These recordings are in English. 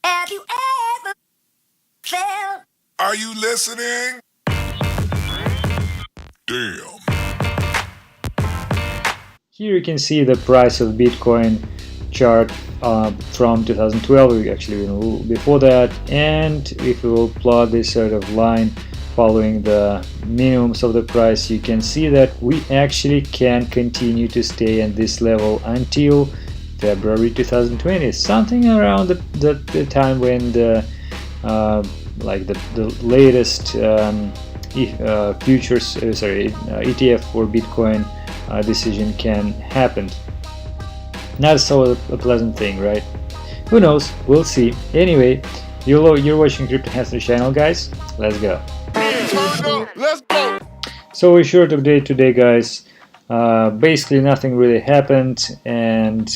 Have you ever felt? Are you listening? Damn. Here you can see the price of Bitcoin chart from 2012, actually even a little before that, and if we will plot this sort of line following the minimums of the price, you can see that we actually can continue to stay at this level until February 2020, something around the time when the the latest futures ETF for Bitcoin decision can happen. Not so a pleasant thing, right? Who knows? We'll see. Anyway, you're watching Crypto Hansler channel, guys. Let's go. Let's go. So a short update today, guys. Basically, nothing really happened, and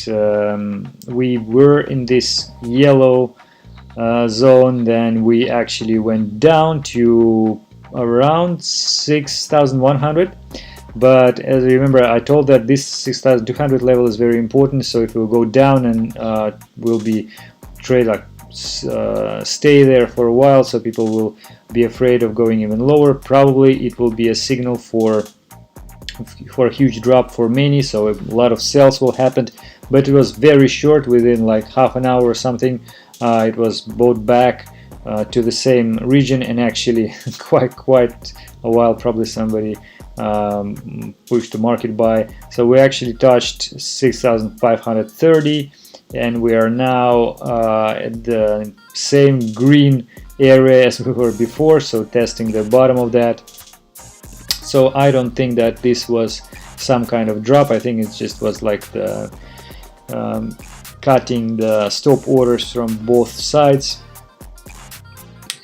we were in this yellow zone. Then we actually went down to around 6,100. But as you remember, I told that this 6,200 level is very important. So if we'll go down and we'll be stay there for a while, so people will be afraid of going even lower. Probably it will be a signal for a huge drop for many, so a lot of sales will happen. But it was very short, within like half an hour or something. It was bought back to the same region, and actually quite a while. Probably somebody pushed the market buy. So we actually touched 6,530, and we are now at the same green area as we were before, so testing the bottom of that. So I don't think that this was some kind of drop. I think it just was like the cutting the stop orders from both sides,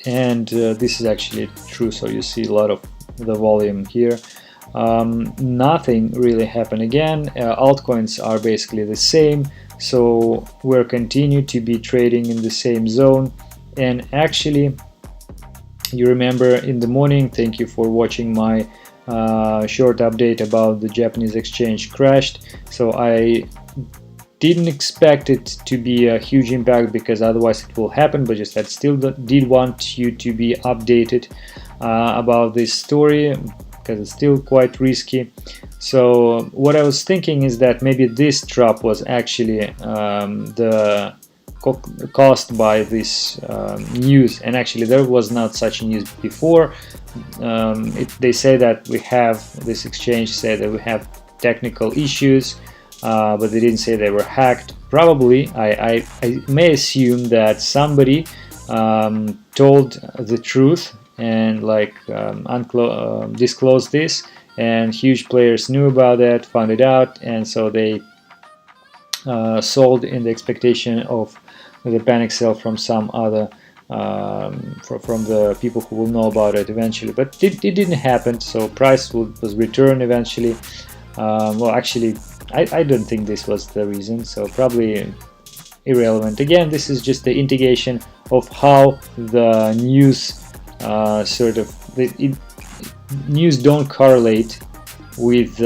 and this is actually true. So you see a lot of the volume here. Nothing really happened again. Altcoins are basically the same, so we're continue to be trading in the same zone. And actually, you remember in the morning, thank you for watching my short update about the Japanese exchange crashed. So I didn't expect it to be a huge impact, because otherwise it will happen, but just I still did want you to be updated about this story, because it's still quite risky. So what I was thinking is that maybe this drop was actually caused by this news, and actually there was not such news before. They say that we have this exchange, say that we have technical issues, but they didn't say they were hacked. Probably I may assume that somebody told the truth and disclosed this, and huge players knew about that, found it out, and so they sold in the expectation of the panic sell from some other from the people who will know about it eventually. But it didn't happen, so price was returned eventually. Well, actually, I don't think this was the reason, so probably irrelevant. Again, this is just the indication of how the news news don't correlate with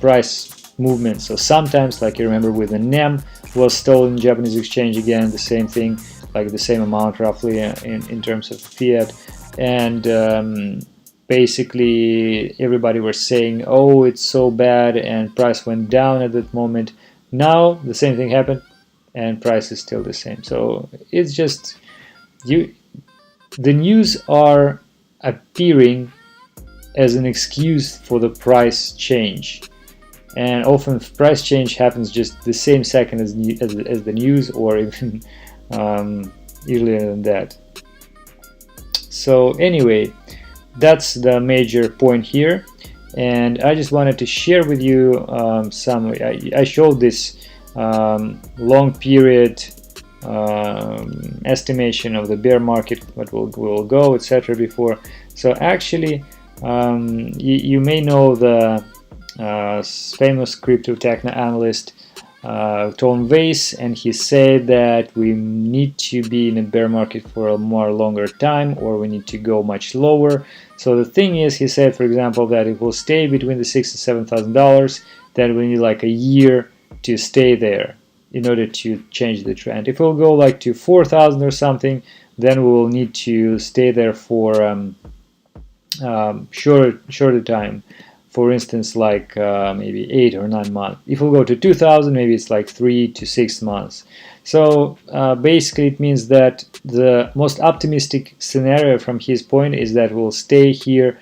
price movement. So sometimes, like you remember with the NEM was stolen Japanese exchange, again the same thing, like the same amount roughly in terms of fiat, and basically everybody was saying, oh, it's so bad, and price went down at that moment. Now the same thing happened and price is still the same. So it's just the news are appearing as an excuse for the price change, and often price change happens just the same second as the news, or even earlier than that. So anyway, that's the major point here, and I just wanted to share with you I showed this long period estimation of the bear market, what will go, etc. before. So actually, you may know the famous crypto techno analyst Vays, and he said that we need to be in a bear market for a more longer time, or we need to go much lower. So the thing is, he said, for example, that it will stay between the $6,000 to $7,000, that we need like a year to stay there. in order to change the trend. If we'll go like to 4,000 or something, then we will need to stay there for shorter time. For instance, like maybe 8 or 9 months. If we'll go to 2,000, maybe it's like 3 to 6 months. So basically it means that the most optimistic scenario from his point is that we'll stay here.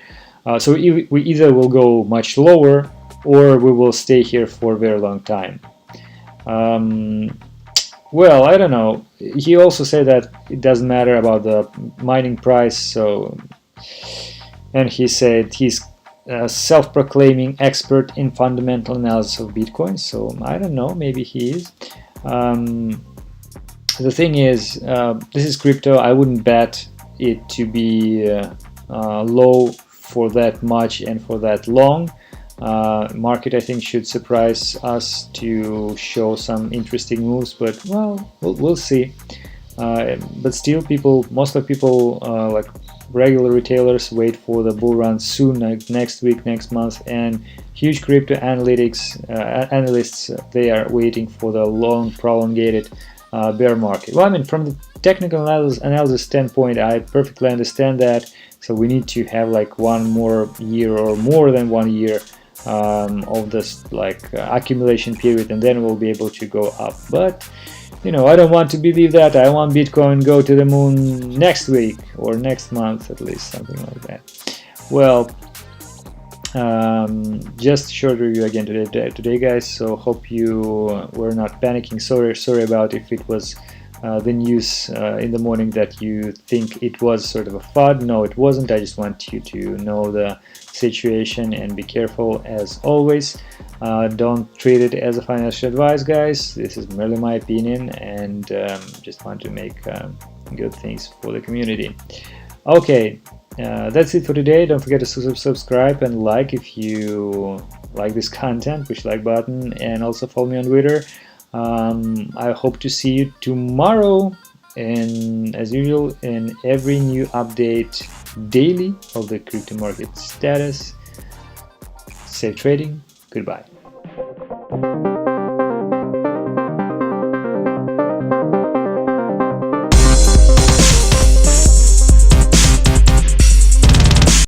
So we either will go much lower or we will stay here for a very long time. Well, I don't know. He also said that it doesn't matter about the mining price. So, and he said he's a self-proclaiming expert in fundamental analysis of Bitcoin. So I don't know. Maybe he is. The thing is, this is crypto. I wouldn't bet it to be low for that much and for that long. Market, I think, should surprise us to show some interesting moves, but well, we'll see. But still, most of people, like regular retailers, wait for the bull run soon, like next week, next month, and huge crypto analysts, they are waiting for the long, prolongated bear market. Well, I mean, from the technical analysis standpoint, I perfectly understand that. So we need to have like one more year or more than 1 year of this like accumulation period, and then we'll be able to go up. But you know, I don't want to believe that. I want Bitcoin go to the moon next week or next month, at least, something like that. Well, just short review again today, guys. So hope you were not panicking. Sorry about if it was the news in the morning that you think it was sort of a FUD. No, it wasn't. I just want you to know the situation and be careful as always. Don't treat it as a financial advice, guys. This is merely my opinion, and just want to make good things for the community. Okay, that's it for today. Don't forget to subscribe and like if you like this content. Push the like button, and also follow me on Twitter. I hope to see you tomorrow, and as usual, in every new update daily of the crypto market status. Safe trading. Goodbye.